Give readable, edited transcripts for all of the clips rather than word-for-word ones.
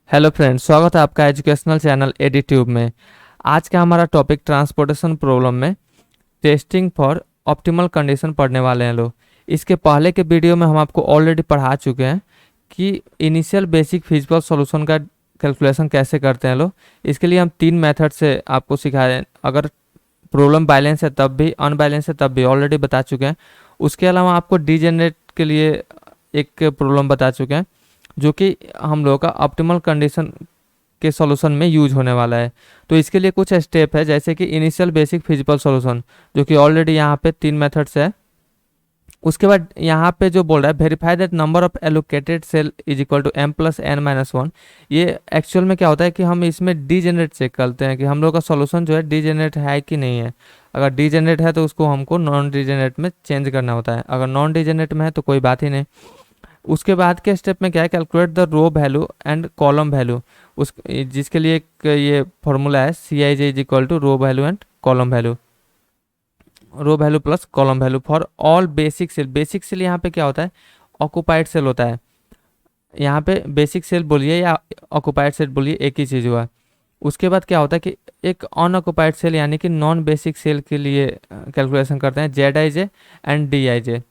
Hello friends, स्वागत है आपका एजुकेशनल चैनल एडीट्यूब में। आज का हमारा टॉपिक ट्रांसपोर्टेशन प्रॉब्लम में टेस्टिंग फॉर ऑप्टिमल कंडीशन पढ़ने वाले हैं लोग। इसके पहले के वीडियो में हम आपको ऑलरेडी पढ़ा चुके हैं कि इनिशियल बेसिक फिजिकल सॉल्यूशन का कैलकुलेशन कैसे करते हैं लोग। इसके लिए हम 3 मेथड से आपको सिखाए। अगर प्रॉब्लम बैलेंस है तब भी, अनबैलेंस है तब भी, ऑलरेडी बता चुके हैं। उसके अलावा आपको डीजेनरेट के लिए एक प्रॉब्लम बता चुके हैं जो कि हम लोगों का ऑप्टिमल कंडीशन के सॉल्यूशन में यूज होने वाला है। तो इसके लिए कुछ स्टेप है, जैसे कि इनिशियल बेसिक फिजिकल सॉल्यूशन जो कि ऑलरेडी यहाँ पे 3 मेथड्स है। उसके बाद यहाँ पे जो बोल रहा है verify that number of allocated cell is equal to m plus n minus 1। ये एक्चुअल में क्या होता है कि हम इसमें डीजेनरेट चेक करते हैं कि हम लोग का सॉल्यूशन जो है डीजेनरेट है कि नहीं है। अगर डीजेनरेट है तो उसको हमको नॉन डीजेनरेट में चेंज करना होता है, अगर नॉन डीजेनरेट में है तो कोई बात ही नहीं। उसके बाद के स्टेप में क्या है, calculate the row value and column value. उस जिसके लिए एक ये फॉर्मूला है CIJ is equal to row value and column value, row value plus column value for all basic cell. Basic cell यहाँ पे क्या होता है, ऑक्यूपाइड सेल होता है। यहाँ पे बेसिक सेल बोलिए या ऑक्यूपाइड सेल बोलिए, एक ही चीज़ हुआ। उसके बाद क्या होता है कि एक अनऑक्यूपाइड सेल यानी कि नॉन बेसिक सेल के लिए कैलकुलेशन करते हैं ZIJ एंड DIJ।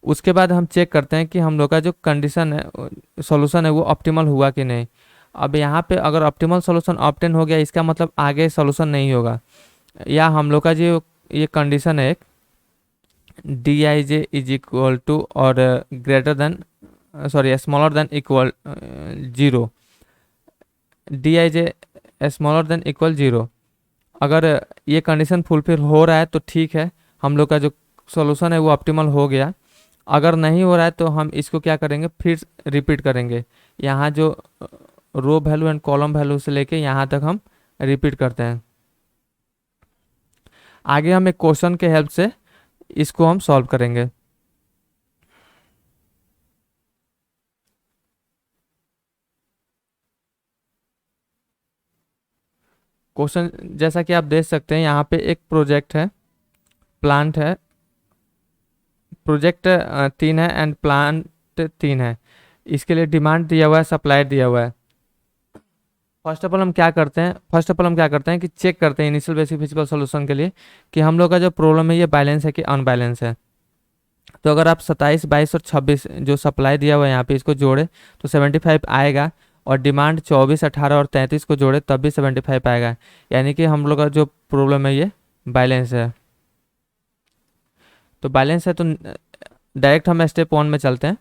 उसके बाद हम चेक करते हैं कि हम लोग का जो कंडीशन है, सॉल्यूशन है, वो ऑप्टिमल हुआ कि नहीं। अब यहाँ पे अगर ऑप्टिमल सॉल्यूशन ऑब्टेन हो गया, इसका मतलब आगे सॉल्यूशन नहीं होगा। या हम लोग का जो ये कंडीशन है, DIJ इज इक्वल टू और greater than, sorry smaller than equal 0, DIJ smaller than equal 0। अगर ये कंडीशन फुलफिल हो रहा है तो ठीक है, हम लोग का जो सॉल्यूशन है वो ऑप्टिमल हो गया। अगर नहीं हो रहा है तो हम इसको क्या करेंगे, फिर रिपीट करेंगे। यहाँ जो रो वैल्यू एंड कॉलम वैल्यू से लेके यहाँ तक हम रिपीट करते हैं। आगे हम एक क्वेश्चन के हेल्प से इसको हम सॉल्व करेंगे। क्वेश्चन जैसा कि आप देख सकते हैं, यहाँ पे एक प्रोजेक्ट है, प्लांट है। प्रोजेक्ट 3 है एंड प्लांट 3 है। इसके लिए डिमांड दिया हुआ है, सप्लाई दिया हुआ है। फर्स्ट ऑफ ऑल हम क्या करते हैं कि चेक करते हैं इनिशियल बेसिक फिजिकल सॉल्यूशन के लिए कि हम लोग का जो प्रॉब्लम है ये बैलेंस है कि अनबैलेंस है। तो अगर आप 27, 22 और 26 जो सप्लाई दिया हुआ है यहाँ पे इसको जोड़े तो 75 आएगा, और डिमांड 24, 18 और 33 को जोड़े तब भी 75 आएगा। यानी कि हम लोग का जो प्रॉब्लम है ये बैलेंस है। तो बैलेंस है तो डायरेक्ट हम स्टेप 1 में चलते हैं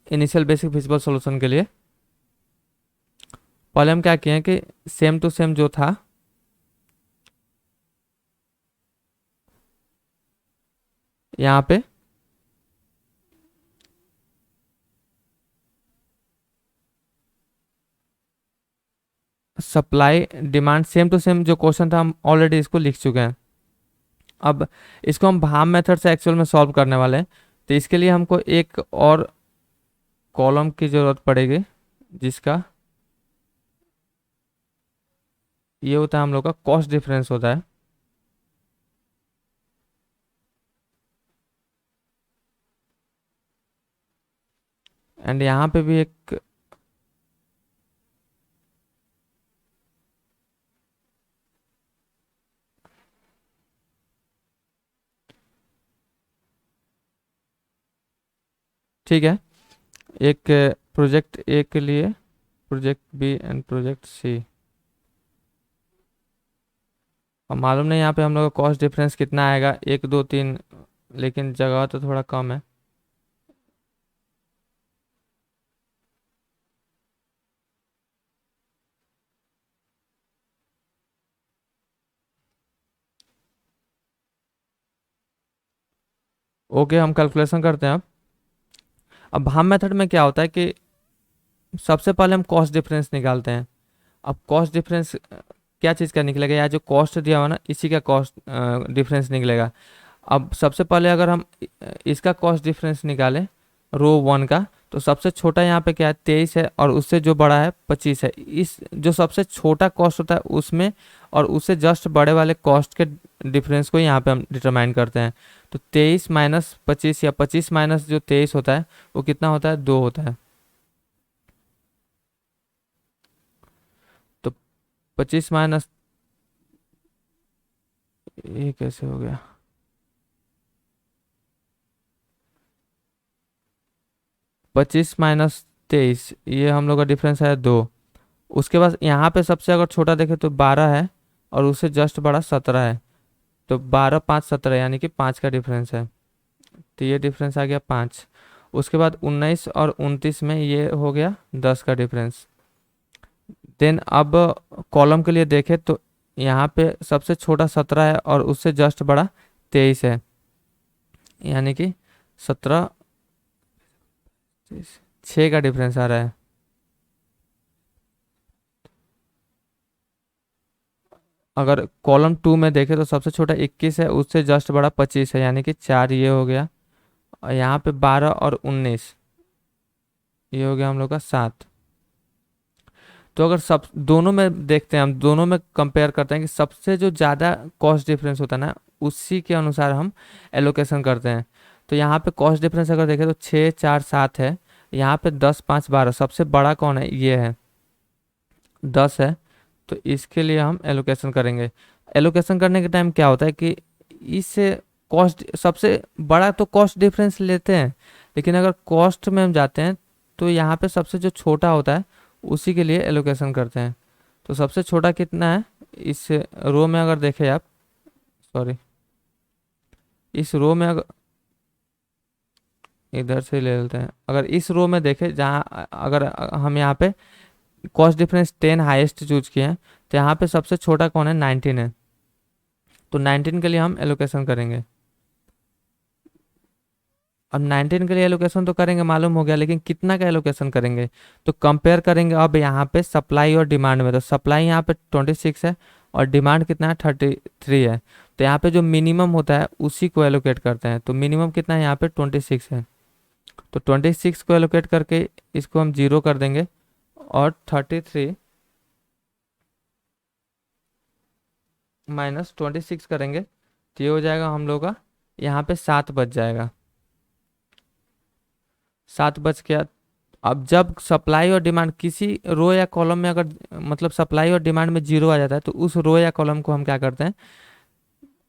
इनिशियल बेसिक फिजिकल सॉल्यूशन के लिए। पहले हम क्या किए हैं कि सेम टू सेम जो था यहाँ पे supply demand same to same जो क्वेश्चन था हम ऑलरेडी इसको लिख चुके हैं। अब इसको हम भाम मेथड से एक्चुअल में सॉल्व करने वाले हैं। तो इसके लिए हमको एक और कॉलम की ज़रूरत पड़ेगी, जिसका ये होता है हम लोग का कॉस्ट डिफरेंस होता है। एंड यहाँ पे भी एक ठीक है, एक प्रोजेक्ट ए के लिए, प्रोजेक्ट बी एंड प्रोजेक्ट सी। अब मालूम नहीं यहाँ पे हम लोग का कॉस्ट डिफरेंस कितना आएगा, 1 2 3, लेकिन जगह तो थोड़ा कम है। ओके, हम कैलकुलेशन करते हैं। अब हम मेथड में क्या होता है कि सबसे पहले हम कॉस्ट डिफरेंस निकालते हैं। अब कॉस्ट डिफरेंस क्या चीज़ का निकलेगा, या जो कॉस्ट दिया हुआ ना इसी का कॉस्ट डिफरेंस निकलेगा। अब सबसे पहले अगर हम इसका कॉस्ट डिफरेंस निकालें रो 1 का, तो सबसे छोटा यहाँ पे क्या है 23 है, और उससे जो बड़ा है 25 है। इस जो सबसे छोटा कॉस्ट होता है उसमें और उससे जस्ट बड़े वाले कॉस्ट के डिफरेंस को यहाँ पे हम डिटरमाइन करते हैं। तो 23 माइनस 25 या 25 माइनस जो 23 होता है वो कितना होता है, 2 होता है। 25 माइनस, ये कैसे हो गया? 25 - 23, ये हम लोग का डिफरेंस है 2। उसके बाद यहाँ पे सबसे अगर छोटा देखे तो 12 है, और उससे जस्ट बड़ा 17 है। तो 12 5 17, यानी कि 5 का डिफरेंस है। तो ये डिफरेंस आ गया 5। उसके बाद 19 और 29 में ये हो गया 10 का डिफरेंस। देन अब कॉलम के लिए देखें तो यहाँ पे सबसे छोटा 17 है और उससे जस्ट बड़ा 23 है, यानी कि 17 6 का डिफरेंस आ रहा है। अगर कॉलम 2 में देखें तो सबसे छोटा 21 है, उससे जस्ट बड़ा 25 है, यानी कि 4 ये हो गया। और यहाँ पे 12 और 19, ये हो गया हम लोग का 7। तो अगर सब दोनों में देखते हैं, हम दोनों में कंपेयर करते हैं कि सबसे जो ज़्यादा कॉस्ट डिफरेंस होता है ना, उसी के अनुसार हम एलोकेशन करते हैं। तो यहाँ पे कॉस्ट डिफरेंस अगर देखें तो 6 4 7 है। यहाँ पे 10 5 12, सबसे बड़ा कौन है? ये है, 10 है। तो इसके लिए हम एलोकेशन करेंगे। एलोकेशन करने के टाइम क्या होता है कि इस कॉस्ट, सबसे बड़ा तो कॉस्ट डिफरेंस लेते हैं, लेकिन अगर कॉस्ट में हम जाते हैं तो यहाँ पे सबसे जो छोटा होता है उसी के लिए एलोकेशन करते हैं। तो सबसे छोटा कितना है इस रो में? अगर देखें आप, सॉरी, इस रो में अगर इधर से ले लेते हैं, अगर इस रो में देखें जहाँ, अगर हम यहाँ पे कॉस्ट डिफरेंस 10 हाईएस्ट चूज किए हैं, तो यहाँ पे सबसे छोटा कौन है? 19 है। तो 19 के लिए हम एलोकेशन करेंगे। अब 19 के लिए एलोकेशन तो करेंगे, मालूम हो गया, लेकिन कितना का एलोकेशन करेंगे? तो कंपेयर करेंगे अब यहाँ पे सप्लाई और डिमांड में। तो सप्लाई यहाँ पे 26 है और डिमांड कितना है? 33 है। तो यहाँ पे जो मिनिमम होता है उसी को एलोकेट करते हैं। तो मिनिमम कितना है यहाँ पे? 26 है। तो 26 को एलोकेट करके इसको हम 0 कर देंगे, और 33 - 26 करेंगे, तो ये हो जाएगा हम लोग का, यहाँ पे 7 बच जाएगा। 7 बच गया। अब जब सप्लाई और डिमांड किसी रो या कॉलम में अगर, मतलब सप्लाई और डिमांड में 0 आ जाता है, तो उस रो या कॉलम को हम क्या करते हैं?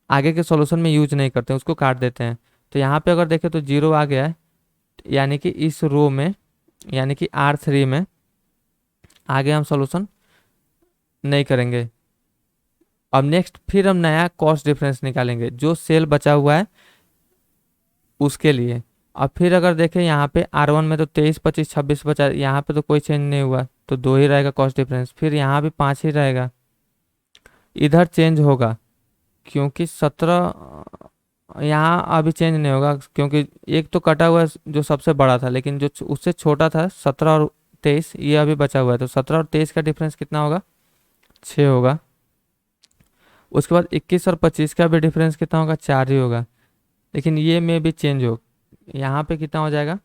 आगे के सॉल्यूशन में यूज नहीं करते हैं, उसको काट देते हैं। तो यहाँ पे अगर देखें तो 0 आ गया है, यानी कि इस रो में, यानी कि R3 में आगे हम सॉल्यूशन नहीं करेंगे। अब नेक्स्ट फिर हम नया कॉस्ट डिफरेंस निकालेंगे जो सेल बचा हुआ है उसके लिए। अब फिर अगर देखें यहाँ पे R1 में तो 23 25 26 बचा, यहाँ पे तो कोई चेंज नहीं हुआ, तो 2 ही रहेगा कॉस्ट डिफरेंस। फिर यहाँ भी 5 ही रहेगा। इधर चेंज होगा क्योंकि 17, यहाँ अभी चेंज नहीं होगा क्योंकि एक तो कटा हुआ है जो सबसे बड़ा था, लेकिन जो उससे छोटा था 17 और 23, ये अभी बचा हुआ है। तो 17 और 23 का डिफरेंस कितना होगा? 6 होगा। उसके बाद 21 और 25 का भी डिफरेंस कितना होगा? 4 ही होगा। लेकिन ये में भी चेंज हो, यहाँ पे कितना हो जाएगा?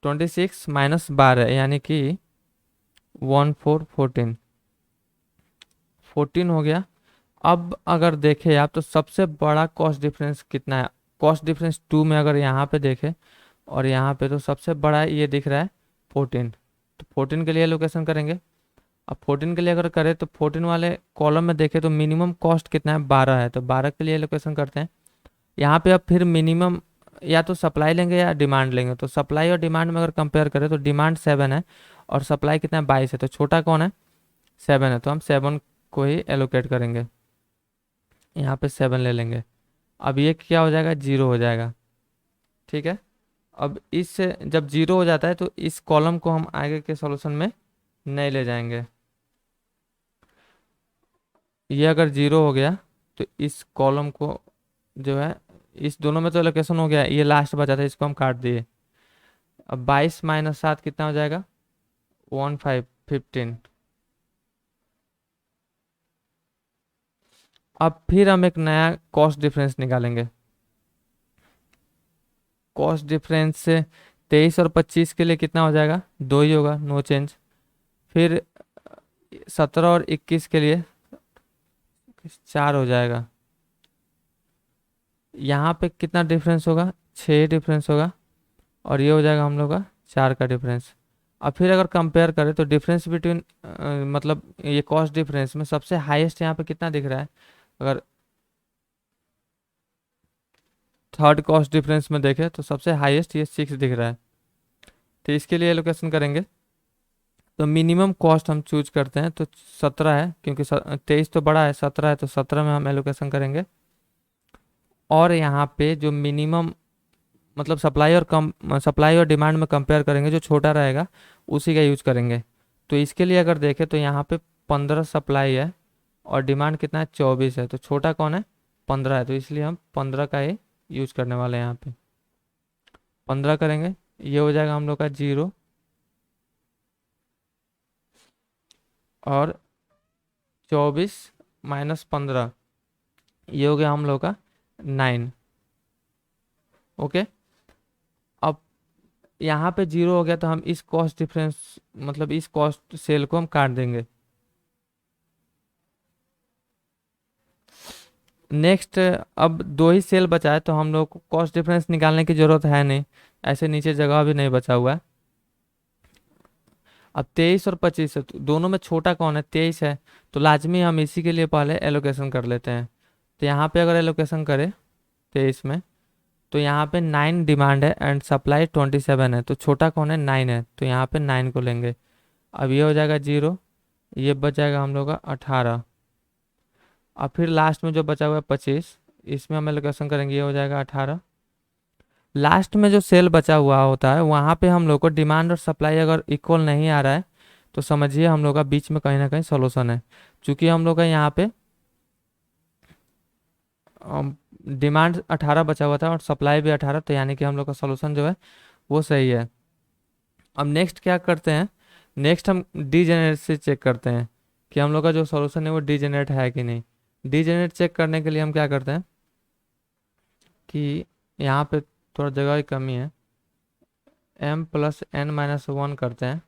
26 - 12, यानी कि 14 हो गया। अब अगर देखें आप तो सबसे बड़ा कॉस्ट डिफरेंस कितना है? कॉस्ट डिफरेंस 2 में अगर यहाँ पे देखें और यहाँ पे, तो सबसे बड़ा ये दिख रहा है 14। तो 14 के लिए लोकेशन करेंगे। अब 14 के लिए अगर करें तो 14 वाले कॉलम में देखें तो मिनिमम कॉस्ट कितना है? 12 है। तो 12 के लिए लोकेशन करते हैं। यहाँ पे अब फिर मिनिमम या तो सप्लाई लेंगे या डिमांड लेंगे। तो सप्लाई और डिमांड में अगर कंपेयर करें तो डिमांड 7 है और सप्लाई कितना है? 22 है। तो छोटा कौन है? 7 है। तो हम 7 को ही एलोकेट करेंगे, यहाँ पे 7 ले लेंगे। अब ये क्या हो जाएगा? 0 हो जाएगा। ठीक है। अब इस जब 0 हो जाता है तो इस कॉलम को हम आगे के सॉल्यूशन में नहीं ले जाएंगे। ये अगर 0 हो गया तो इस कॉलम को जो है, इस दोनों में तो लोकेशन हो गया, ये लास्ट बचा था, इसको हम काट दिए। अब 22 - 7 कितना हो जाएगा? 15 अब फिर हम एक नया कॉस्ट डिफरेंस निकालेंगे। कॉस्ट डिफरेंस 23 और 25 के लिए कितना हो जाएगा? 2 ही होगा, नो चेंज। फिर 17 और 21 के लिए 4 हो जाएगा। यहाँ पे कितना डिफरेंस होगा? 6 डिफरेंस होगा, और ये हो जाएगा हम लोग का 4 का डिफरेंस। अब फिर अगर कंपेयर करें तो डिफरेंस बिटवीन मतलब ये कॉस्ट डिफरेंस में सबसे हाईएस्ट यहाँ पे कितना दिख रहा है, अगर थर्ड कॉस्ट डिफरेंस में देखें तो सबसे हाईएस्ट ये 6 दिख रहा है। तो इसके लिए एलोकेशन करेंगे तो मिनिमम कॉस्ट हम चूज करते हैं तो 17 है, क्योंकि 23 तो बड़ा है, 17 है तो 17 में हम एलोकेशन करेंगे। और यहाँ पे जो मिनिमम मतलब सप्लाई और डिमांड में कंपेयर करेंगे, जो छोटा रहेगा उसी का यूज करेंगे। तो इसके लिए अगर देखें तो यहाँ पे 15 सप्लाई है और डिमांड कितना है, 24 है, तो छोटा कौन है, 15 है, तो इसलिए हम 15 का ही यूज करने वाले हैं। यहाँ पे 15 करेंगे, ये हो जाएगा हम लोग का 0 और 24 माइनस 15, ये हो गया हम लोग का 9। ओके, अब यहाँ पे 0 हो गया तो हम इस कॉस्ट डिफरेंस मतलब इस कॉस्ट सेल को हम काट देंगे। नेक्स्ट अब 2 ही सेल बचा है तो हम लोग को कॉस्ट डिफरेंस निकालने की ज़रूरत है नहीं, ऐसे नीचे जगह भी नहीं बचा हुआ है। अब 23 और 25 है तो दोनों में छोटा कौन है, 23 है, तो लाजमी हम इसी के लिए पहले एलोकेशन कर लेते हैं। तो यहाँ पे अगर एलोकेशन करें 23 में तो यहाँ पे 9 डिमांड है एंड सप्लाई 27 है, तो छोटा कौन है, 9 है, तो यहाँ पे 9 को लेंगे। अब ये हो जाएगा 0, ये बच जाएगा हम लोग का 18। अब फिर लास्ट में जो बचा हुआ है 25, इसमें हम एलोकेशन करेंगे, ये हो जाएगा 18। लास्ट में जो सेल बचा हुआ होता है वहाँ पे हम लोग को डिमांड और सप्लाई अगर इक्वल नहीं आ रहा है तो समझिए हम लोग का बीच में कहीं ना कहीं सोल्यूशन है। चूंकि हम लोग का यहाँ पे डिमांड 18 बचा हुआ था और सप्लाई भी 18, तो यानी कि हम लोग का सोल्यूशन जो है वो सही है। अब नेक्स्ट क्या करते हैं, नेक्स्ट हम डीजेनरेट से चेक करते हैं कि हम लोग का जो सोल्यूशन है वो डीजेनरेट है कि नहीं। डीजेनरेट चेक करने के लिए हम क्या करते हैं कि यहाँ पे थोड़ा जगह की कमी है, m प्लस n माइनस 1 करते हैं।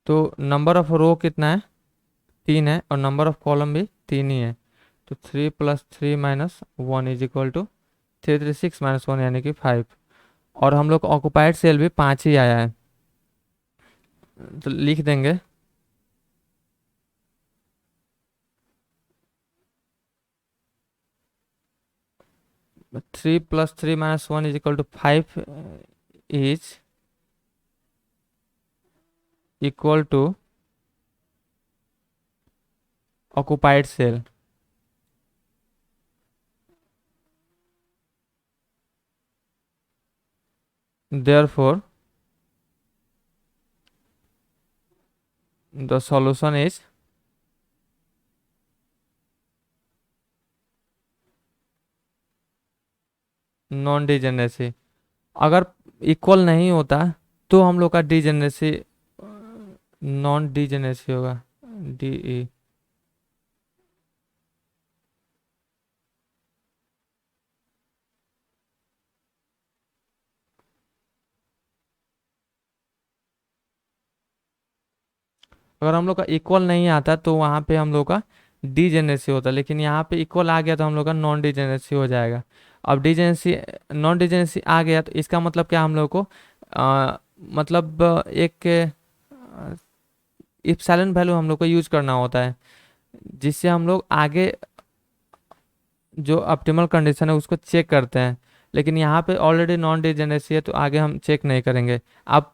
तो नंबर ऑफ रो कितना है, 3 है, और नंबर ऑफ कॉलम भी 3 ही है, तो 3 plus 3 minus 1 is equal to 336 minus 1 यानी कि 5। और हम लोग को ऑक्युपाइड सेल भी 5 ही आया है, तो लिख देंगे 3 plus 3 minus 1 is equal to 5 is equal to occupied cell। Therefore the solution is non degeneracy. अगर इक्वल नहीं होता तो हम लोग का डिजेनरेसी नॉन डिजेनरेसी होगा, डी। अगर हम लोग का इक्वल नहीं आता तो वहाँ पे हम लोग का डिजेनरेसी होता, लेकिन यहाँ पे इक्वल आ गया तो हम लोग का नॉन डिजेनरेसी हो जाएगा। अब डिजेनरेसी नॉन डिजेनरेसी आ गया तो इसका मतलब क्या, हम लोग को मतलब एक इप्सिलॉन वैल्यू हम लोग को यूज करना होता है, जिससे हम लोग आगे जो ऑप्टिमल कंडीशन है उसको चेक करते हैं। लेकिन यहाँ पे ऑलरेडी नॉन डिजेनरेसी है तो आगे हम चेक नहीं करेंगे। आप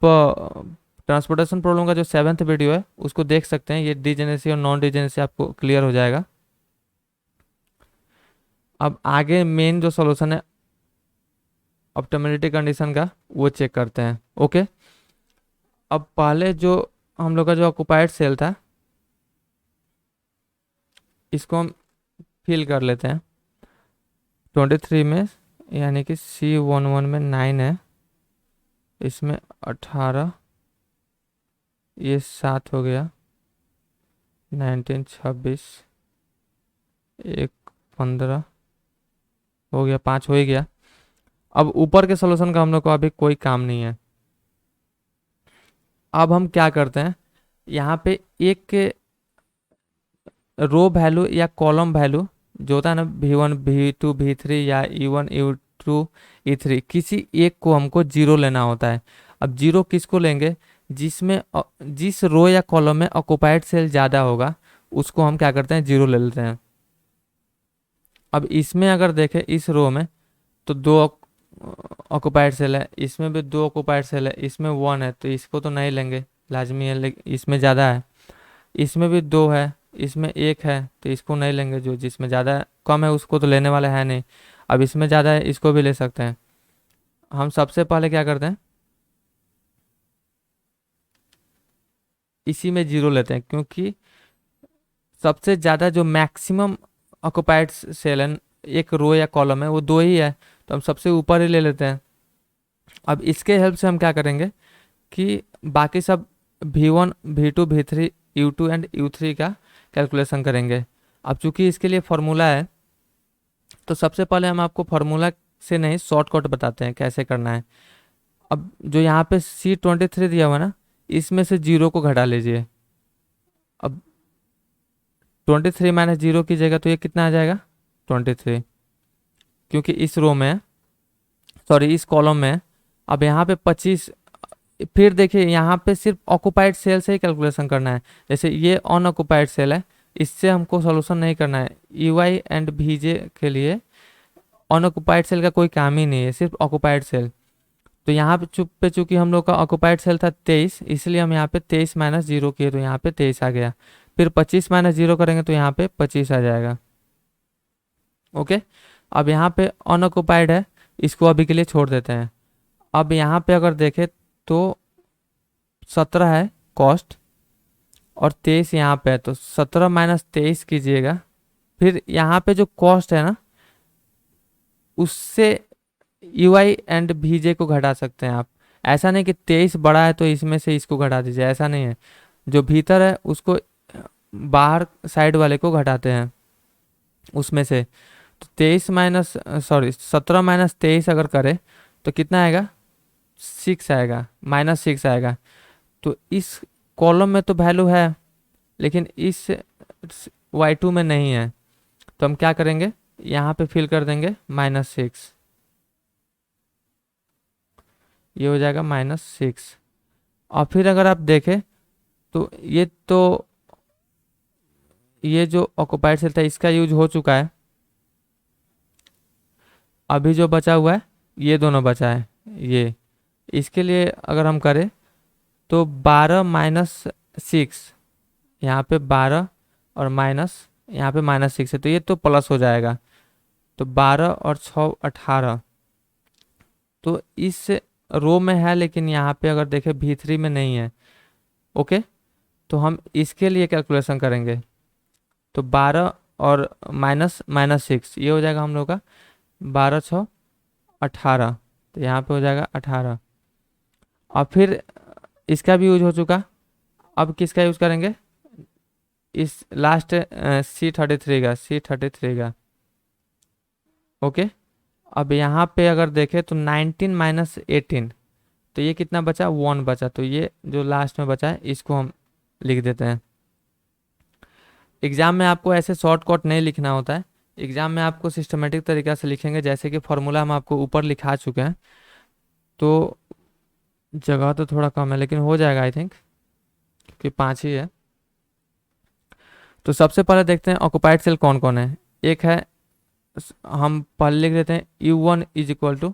ट्रांसपोर्टेशन प्रॉब्लम का जो 7th वीडियो है उसको देख सकते हैं, ये डिजेनरेसी और नॉन डिजेनरेसी आपको क्लियर हो जाएगा। अब आगे मेन जो सॉल्यूशन है ऑप्टिमलिटी कंडीशन का वो चेक करते हैं। ओके, अब पहले जो हम लोग का जो ऑक्युपाइड सेल था इसको हम फिल कर लेते हैं 23 में, यानी कि C11 में 9 है, इसमें 18, ये 7 हो गया, 19 26, एक 15 हो गया, 5 हो ही गया। अब ऊपर के सोल्यूशन का हम लोग को अभी कोई काम नहीं है। अब हम क्या करते हैं, यहाँ पे एक रो वैल्यू या कॉलम वैल्यू जो होता है ना, V1 V2 V3 या E1 E2 E3, किसी एक को हमको 0 लेना होता है। अब जीरो किसको लेंगे, जिसमें जिस रो या कॉलम में ऑक्युपाइड सेल ज़्यादा होगा उसको हम क्या करते हैं, जीरो ले लेते हैं। अब इसमें अगर देखें इस रो में तो दो ऑक्युपाइड सेल है, इसमें भी दो ऑक्युपाइड सेल है, इसमें वन है तो इसको तो नहीं लेंगे, लाजमी है, लेकिन इसमें ज़्यादा है। इसमें भी दो है, इसमें एक है तो इसको नहीं लेंगे, जो जिसमें ज़्यादा कम है उसको तो लेने वाला है नहीं। अब इसमें ज़्यादा है, इसको भी ले सकते हैं। हम सबसे पहले क्या करते हैं, इसी में जीरो लेते हैं, क्योंकि सबसे ज़्यादा जो मैक्सिमम ऑक्युपाइड सेल है एक रो या कॉलम है वो दो ही है, तो हम सबसे ऊपर ही ले लेते हैं। अब इसके हेल्प से हम क्या करेंगे कि बाकी सब V1 V2 V3 U2 and U3 का कैलकुलेशन करेंगे। अब चूंकि इसके लिए फॉर्मूला है तो सबसे पहले हम आपको फॉर्मूला से नहीं शॉर्टकट बताते हैं कैसे करना है। अब जो यहाँ पे C23 दिया हुआ ना, इसमें से जीरो को घटा लीजिए। अब 23 माइनस जीरो कीजिएगा तो ये कितना आ जाएगा, 23, क्योंकि इस रो में, सॉरी इस कॉलम में। अब यहाँ पे 25, फिर देखिए यहाँ पे सिर्फ ऑक्युपाइड सेल से ही कैलकुलेशन करना है। जैसे ये अनऑक्युपाइड सेल है, इससे हमको सॉल्यूशन नहीं करना है। EY एंड VJ के लिए अनऑक्युपाइड सेल का कोई काम ही नहीं है, सिर्फ ऑक्युपाइड सेल। तो यहाँ पे चूंकि हम लोग का ऑक्युपाइड सेल था 23, इसलिए हम यहाँ पे 23 माइनस जीरो किए तो यहाँ पे 23 आ गया। फिर 25 माइनस जीरो करेंगे तो यहाँ पे 25 आ जाएगा। ओके, अब यहाँ पे अनऑक्युपाइड है, इसको अभी के लिए छोड़ देते हैं। अब यहाँ पे अगर देखें तो 17 है कॉस्ट और 23 यहाँ पे है, तो 17 माइनस 23 कीजिएगा। फिर यहाँ पे जो कॉस्ट है ना, उससे EY एंड VJ को घटा सकते हैं आप। ऐसा नहीं कि 23 बड़ा है तो इसमें से इसको घटा दीजिए, ऐसा नहीं है। जो भीतर है उसको बाहर साइड वाले को घटाते हैं उसमें से। तो 17 माइनस 23 अगर करें तो कितना आएगा, 6 आएगा, -6 आएगा। तो इस कॉलम में तो वैल्यू है लेकिन इस Y2 में नहीं है, तो हम क्या करेंगे, यहाँ पे फिल कर देंगे -6, ये हो जाएगा -6। और फिर अगर आप देखें तो ये जो ऑक्युपाइड सेल था इसका यूज हो चुका है। अभी जो बचा हुआ है ये दोनों बचा है, ये इसके लिए अगर हम करें तो 12 माइनस 6, यहाँ पे 12 और माइनस यहाँ पे -6 है तो ये तो प्लस हो जाएगा। तो 12 और 6 18, तो इस रो में है लेकिन यहाँ पे अगर देखें V3 में नहीं है। ओके, तो हम इसके लिए कैलकुलेशन करेंगे तो 12 और -6 ये हो जाएगा हम लोग का 12 6 18, तो यहाँ पे हो जाएगा 18। और फिर इसका भी यूज हो चुका, अब किसका यूज करेंगे, इस लास्ट C33 का। ओके, अब यहाँ पे अगर देखें तो 19 माइनस 18, तो ये कितना बचा, 1 बचा। तो ये जो लास्ट में बचा है इसको हम लिख देते हैं। एग्जाम में आपको ऐसे शॉर्टकट नहीं लिखना होता है, एग्जाम में आपको सिस्टमेटिक तरीका से लिखेंगे। जैसे कि फॉर्मूला हम आपको ऊपर लिखा चुके हैं, तो जगह तो थोड़ा कम है लेकिन हो जाएगा आई थिंक, क्योंकि 5 ही है। तो सबसे पहले देखते हैं ऑक्युपाइड सेल कौन कौन है। एक है, हम पहले लिख देते हैं U1 is equal to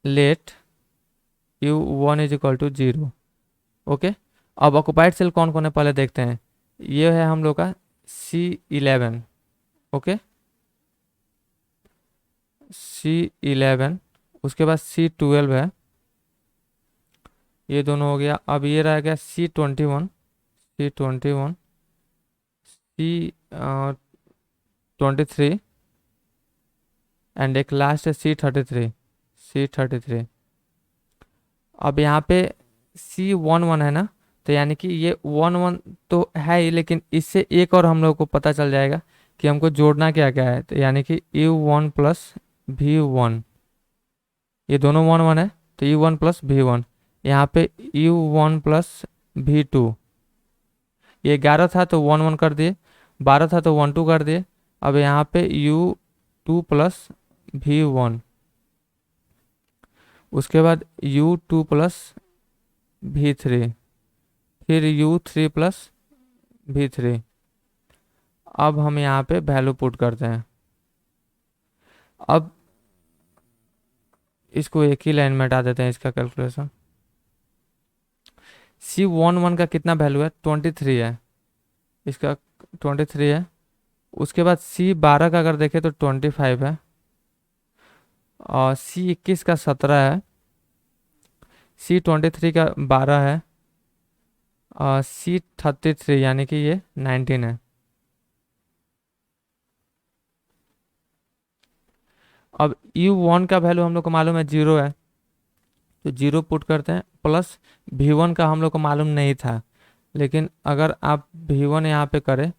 let U1 is equal to 0। Okay, अब ऑक्युपाइड सेल कौन कौन है पहले देखते हैं। ये है हम लोग का C11। ओके, C11, उसके बाद C12 है, ये दोनों हो गया। अब ये रह गया C21 C23 एंड एक लास्ट है C33। अब यहाँ पे C11 है ना, तो यानी कि ये 11 तो है ही, लेकिन इससे एक और हम लोग को पता चल जाएगा कि हमको जोड़ना क्या क्या है। तो यानी कि U1 प्लस V1, ये दोनों 1 है तो U1 प्लस V1। यहाँ पे U1 प्लस V2, ये 11 था तो 1 कर दिए, 12 था तो 1 2 कर दिए। अब यहाँ पे U2 प्लस V1, उसके बाद U2 प्लस V3, फिर U3 प्लस V3। अब हम यहाँ पे वैल्यू पुट करते हैं। अब इसको एक ही लाइन में हटा देते हैं, इसका कैलकुलेशन। C11 का कितना वैल्यू है, 23 है, इसका 23 है। उसके बाद C12 का अगर देखें तो 25 है, और C21 का 17 है, C23 का 12 है, और C33 यानी कि ये 19 है। अब U1 का वैल्यू हम लोग को मालूम है 0 है, तो 0 पुट करते हैं, प्लस V1 का हम लोग को मालूम नहीं था, लेकिन अगर आप V1 यहाँ पे करें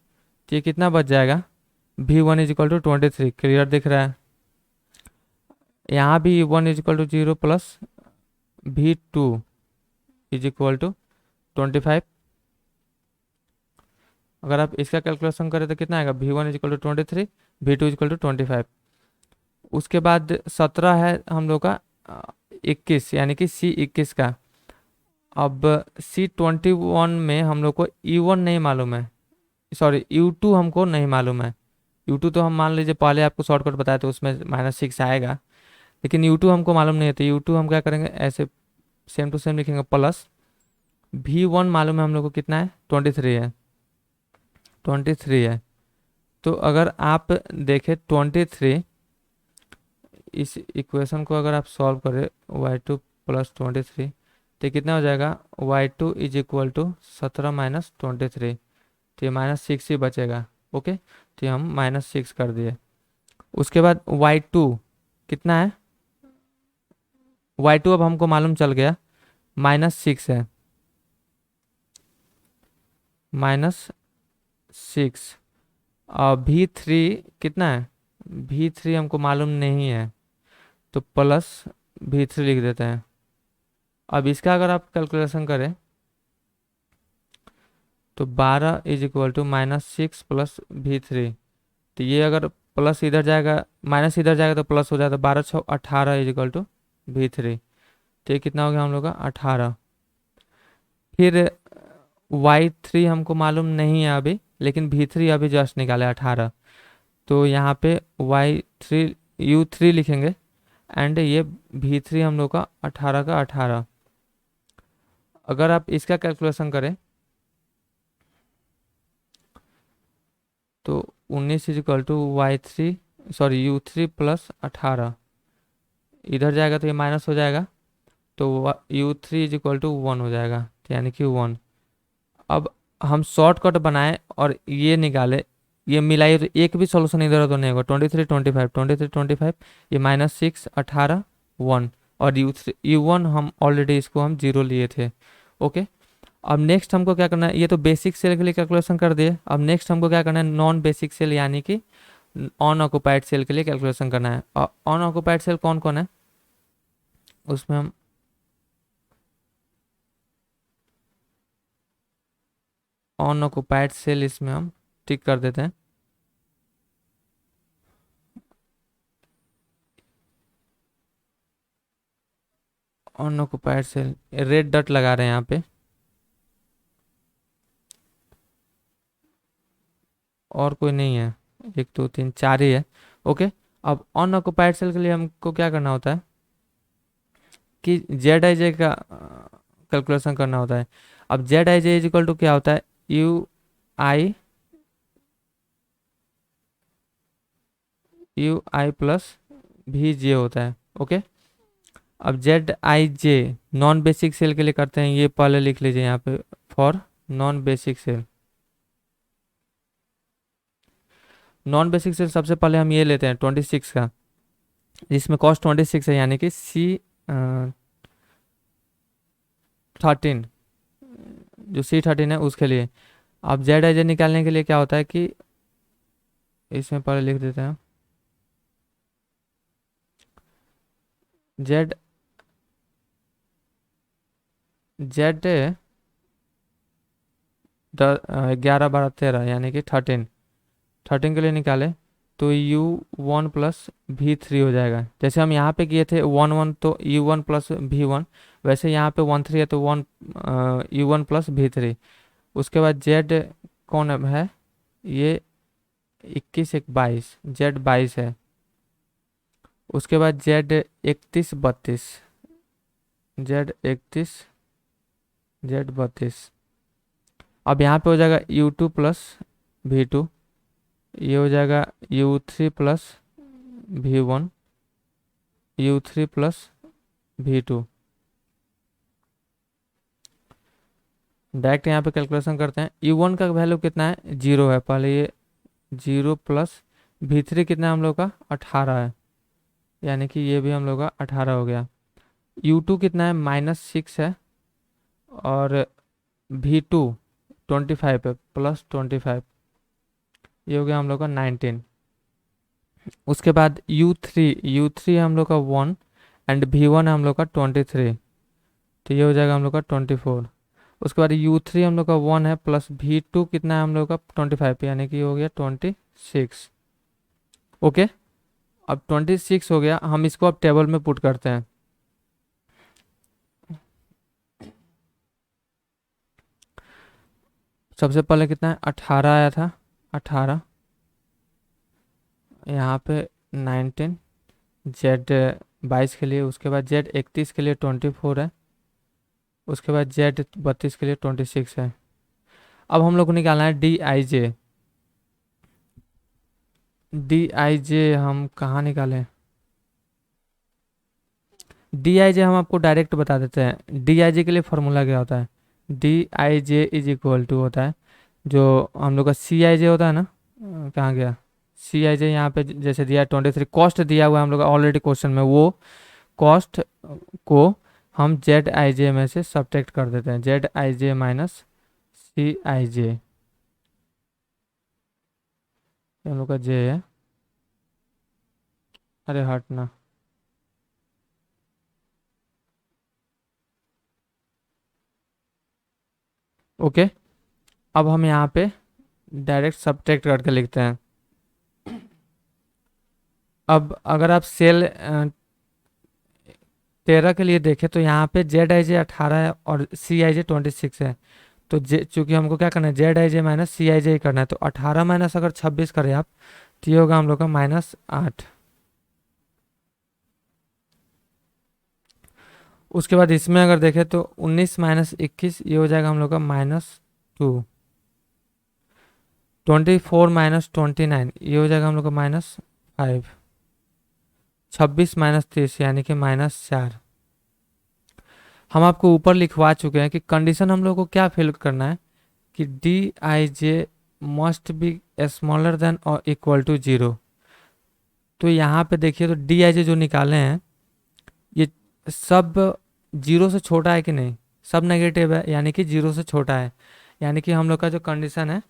तो ये कितना बच जाएगा, V1 is equal to 23, clear दिख रहा है। यहाँ भी V1 is equal to 0 plus V2 is equal to 25। अगर आप इसका कैलकुलेशन करें तो कितना आएगा, V1 is equal to 23, V2 is equal to 25। उसके बाद 17 है हम लोग का 21 यानी कि C21 का। अब C21 में हम लोग को U1 नहीं मालूम है, सॉरी U2 हमको नहीं मालूम है। U2 तो हम मान लीजिए पहले आपको शॉर्टकट बताया तो उसमें -6 आएगा, लेकिन U2 हमको मालूम नहीं है, तो U2 हम क्या करेंगे, ऐसे सेम टू सेम लिखेंगे, प्लस V1 मालूम है हम लोग को कितना है, 23 है, 23 है। तो अगर आप देखें 23, इस इक्वेशन को अगर आप सॉल्व करें y2 प्लस 23, तो कितना हो जाएगा, y2 is equal to 17 minus 23, तो ये -6 ही बचेगा। ओके, तो हम -6 कर दिए। उसके बाद y2 कितना है, y2 अब हमको मालूम चल गया -6 है, -6। और V3 कितना है, V3 हमको मालूम नहीं है, तो प्लस V3 लिख देते हैं। अब इसका अगर आप कैलकुलेशन करें तो 12 is equal to -6 plus V3, तो ये अगर प्लस इधर जाएगा, माइनस इधर जाएगा तो प्लस हो जाएगा, तो 12 6 18 इज इक्वल टू V3, तो ये कितना हो गया हम लोग का 18। फिर Y3 हमको मालूम नहीं है अभी, लेकिन V3 अभी जस्ट निकाले 18, तो यहाँ पे Y3 U3 लिखेंगे, एंड ये V3 हम लोग का 18 का 18। अगर आप इसका कैलकुलेशन करें तो 19 is equal to Y3, sorry U3 plus 18, इधर जाएगा तो ये माइनस हो जाएगा, तो U3 इज इक्वल टू 1 हो जाएगा, तो यानी कि 1। अब हम शॉर्टकट बनाए और ये निकाले, ये मिलाइए तो एक भी सॉल्यूशन इधर उधर नहीं होगा, 23 25, 23 25, ये -6 18 1, और U1 हम ऑलरेडी इसको हम 0 लिए थे। ओके, अब नेक्स्ट हमको क्या करना है, ये तो बेसिक सेल के लिए कैलकुलेशन कर दिए। अब नेक्स्ट हमको क्या करना है, नॉन बेसिक सेल यानी कि ऑन ऑक्युपाइड सेल के लिए कैलकुलेशन करना है। और ऑन ऑक्युपाइड सेल कौन कौन है, उसमें हम ऑन ऑक्युपाइड सेल इसमें हम टिक कर देते हैं। On occupied cell red dot लगा रहे हैं यहाँ पे, और कोई नहीं है, 1 2 3 4 ही है। ओके, अब ऑन ऑक्युपाइड सेल के लिए हमको क्या करना होता है कि जेड आई जे का कैलकुलेशन करना होता है। अब Z I J is equal to क्या होता है, यू आई प्लस भी जे होता है। ओके, अब Z I J non basic cell के लिए करते हैं, ये पहले लिख लीजिए यहाँ पे, for non basic cell. Non basic cell सबसे पहले हम ये लेते हैं 26 का, जिसमें कॉस्ट 26 है, यानी कि C13, जो C13 है उसके लिए। अब जेड आई जे निकालने के लिए क्या होता है कि इसमें पहले लिख देते हैं जेड 11 12 13 यानी कि 13 के लिए निकाले, तो U1 प्लस V3 हो जाएगा। जैसे हम यहाँ पे किए थे 1 1 तो U1 प्लस V1, वैसे यहाँ पे 1 3 है तो U1 प्लस V3। उसके बाद Z कौन है, ये 21 1 22, Z 22 है। उसके बाद Z 31 32, Z 31 Z 32। अब यहाँ पे हो जाएगा U2 प्लस V2, ये हो जाएगा U3 plus V1, U3 plus V2। Direct यहाँ पे कैलकुलेशन करते हैं। U1 का वैल्यू कितना है, 0 है। पहले ये 0 प्लस V3 कितना है हम लोग का, 18 है, यानी कि ये भी हम लोग का 18 हो गया। U2 कितना है, -6 है, और V2 25 है, प्लस 25, ये हो गया हम लोग का 19। उसके बाद U3 है हम लोग का 1, एंड V1 है हम लोग का 23, तो ये हो जाएगा हम लोग का 24। उसके बाद U3 हम लोग का 1 है, प्लस V2 कितना है हम लोग का 25, यानी कि ये हो गया 26। ओके, अब 26 हो गया। हम इसको अब टेबल में पुट करते हैं। सबसे पहले कितना है, 18 आया था, 18, यहाँ पे 19 Z 22 के लिए। उसके बाद Z 31 के लिए 24 है। उसके बाद Z 32 के लिए 26 है। अब हम लोग को निकालना है डी आई जे हम कहाँ निकालें, डी आई जे हम आपको डायरेक्ट बता देते हैं। डी आई जे के लिए फॉर्मूला क्या होता है, डी आई जे होता है जो हम लोग का C i j होता है ना, कहाँ गया C i j, यहाँ पे जैसे दिया है 23, कॉस्ट दिया हुआ है हम लोग का ऑलरेडी क्वेश्चन में, वो कॉस्ट को हम Z i j में से सब्ट्रैक्ट कर देते हैं, Z i j minus C i j, हम लोग का J है, अरे हटना। ओके, अब हम यहाँ पे डायरेक्ट सब्ट्रैक्ट करके लिखते हैं। अब अगर आप सेल 13 के लिए देखें तो यहाँ पे Z i j 18 है और C i j 26 है। तो चूंकि हमको क्या करना है, Z i j minus C i j करना है, तो 18 माइनस अगर 26 करें आप, तो ये होगा हम लोग का -8। उसके बाद इसमें अगर देखें तो 19 माइनस 21, ये हो जाएगा हम लोग का -2। 24 माइनस 29, ये हो जाएगा हम लोग का -5। 26 माइनस 30, यानी कि -4। हम आपको ऊपर लिखवा चुके हैं कि कंडीशन हम लोग को क्या फिल करना है, कि D I J must be smaller than और इक्वल टू 0। तो यहाँ पे देखिए, तो डी आई जे जो निकाले हैं ये सब 0 से छोटा है कि नहीं, सब नेगेटिव है, यानी कि 0 से छोटा है, यानी कि हम लोग का जो कंडीशन है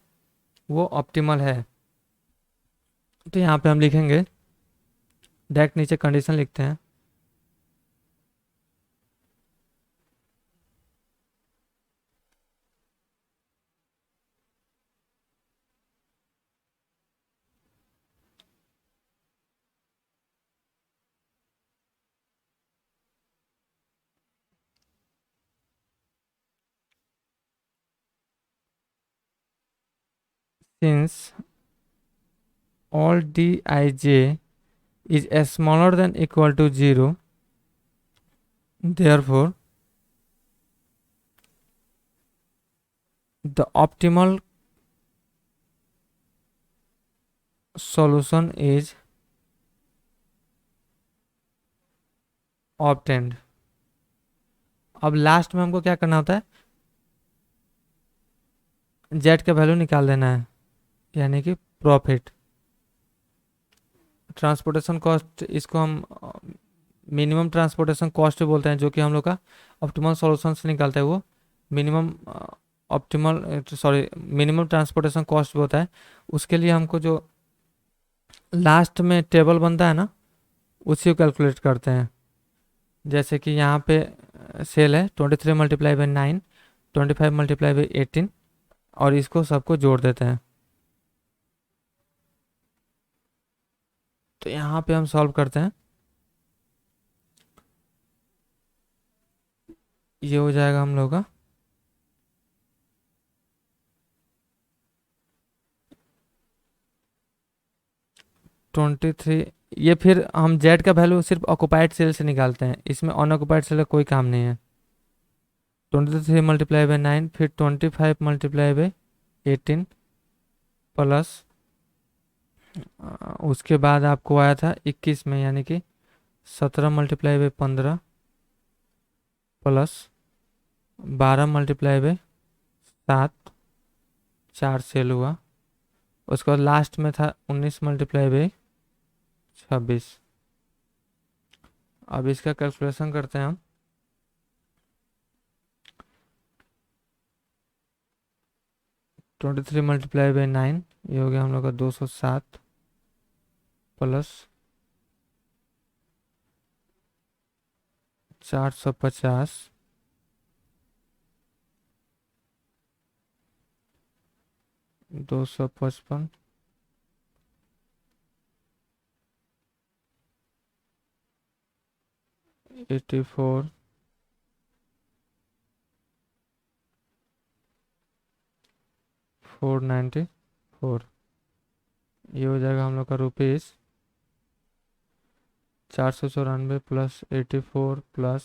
वो ऑप्टिमल है। तो यहाँ पे हम लिखेंगे, डायरेक्ट नीचे कंडीशन लिखते हैं। Since all dij is smaller than equal to 0, therefore the optimal solution is obtained। अब लास्ट में हमको क्या करना होता है, जेड का वैल्यू निकाल देना है, यानी कि प्रॉफिट। ट्रांसपोर्टेशन कॉस्ट, इसको हम मिनिमम ट्रांसपोर्टेशन कॉस्ट बोलते हैं, जो कि हम लोग का ऑप्टिमल सॉल्यूशन से निकालता है, वो मिनिमम मिनिमम ट्रांसपोर्टेशन कॉस्ट होता है। उसके लिए हमको जो लास्ट में टेबल बनता है ना, उसी को कैलकुलेट करते हैं। जैसे कि यहाँ पे सेल है 23 मल्टीप्लाई बाई 9, 25 मल्टीप्लाई बाई 18, और इसको सबको जोड़ देते हैं। तो यहाँ पे हम सॉल्व करते हैं। ये हो जाएगा हम लोग का 23। ये फिर हम जेड का वैल्यू सिर्फ ऑक्युपाइड सेल से निकालते हैं, इसमें अनऑक्युपाइड सेल का कोई काम नहीं है। 23 मल्टीप्लाई बाई 9, फिर 25 मल्टीप्लाई बाई 18 प्लस उसके बाद आपको आया था 21 में, यानी कि 17 multiply by 15 plus 12 multiply by 7, 4 cell हुआ। उसके बाद लास्ट में था 19 मल्टीप्लाई बाई 26। अब इसका कैलकुलेशन करते हैं हम। 23 मल्टीप्लाई बाई 9, ये हो गया हम लोग का 207 प्लस 450 255 84 494। ये हो जाएगा हम लोग का rupees 494 plus 84 plus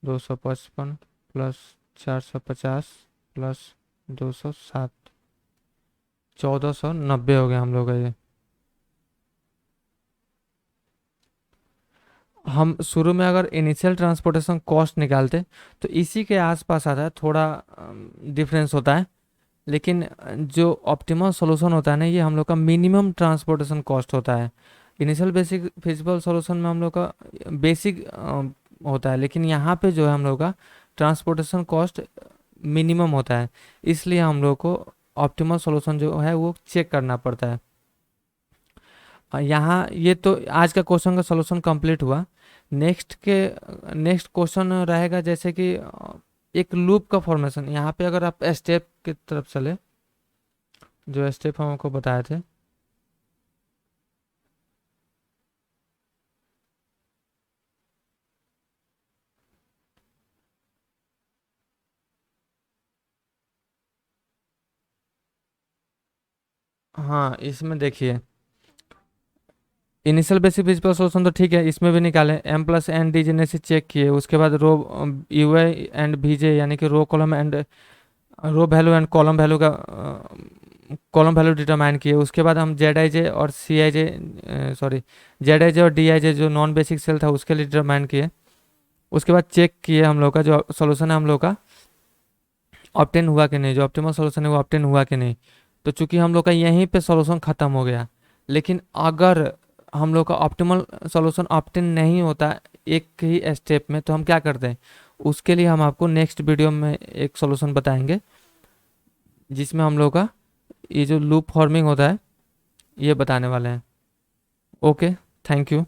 255 plus 450 plus 207, 1490 हो गया हम लोग का ये। हम शुरू में अगर इनिशियल ट्रांसपोर्टेशन कॉस्ट निकालते तो इसी के आसपास आता है, थोड़ा डिफरेंस होता है। लेकिन जो ऑप्टिमल सॉल्यूशन होता है ना, ये हम लोग का मिनिमम ट्रांसपोर्टेशन कॉस्ट होता है। इनिशियल बेसिक फिजिबल सॉल्यूशन में हम लोग का बेसिक होता है, लेकिन यहाँ पे जो है हम लोग का ट्रांसपोर्टेशन कॉस्ट मिनिमम होता है। इसलिए हम लोग को ऑप्टिमल सॉल्यूशन जो है वो चेक करना पड़ता है। यहाँ ये तो आज का क्वेश्चन का सॉल्यूशन कंप्लीट हुआ। नेक्स्ट क्वेश्चन रहेगा जैसे कि एक लूप का फॉर्मेशन। यहाँ पे अगर आप स्टेप की तरफ चले, जो स्टेप हम आपको बताए थे, हाँ इसमें देखिए इनिशियल बेसिक फिजिकल सॉल्यूशन तो ठीक है, इसमें भी निकाले m plus N degeneracy check किए। उसके बाद row U I and V J, यानी कि row column and row value and column value का कॉलम वैल्यू डिटरमाइन किए। उसके बाद हम जेड आई जे और सी आई जे सॉरी जेड आई जे और डी आई जे जो नॉन बेसिक सेल था उसके लिए डिटरमाइन किए। उसके बाद चेक किए हम लोग का जो सोल्यूशन है हम लोग का ऑप्टेन हुआ कि नहीं, जो ऑप्टिमल सोल्यूशन है वो ऑप्टेन हुआ कि नहीं। तो चूंकि हम लोग का यहीं पे सोल्यूशन ख़त्म हो गया, लेकिन अगर हम लोग का ऑप्टिमल सॉल्यूशन ऑप्टेन नहीं होता एक ही स्टेप में, तो हम क्या करते हैं, उसके लिए हम आपको नेक्स्ट वीडियो में एक सॉल्यूशन बताएंगे जिसमें हम लोग का ये जो लूप फॉर्मिंग होता है ये बताने वाले हैं। Okay, thank you.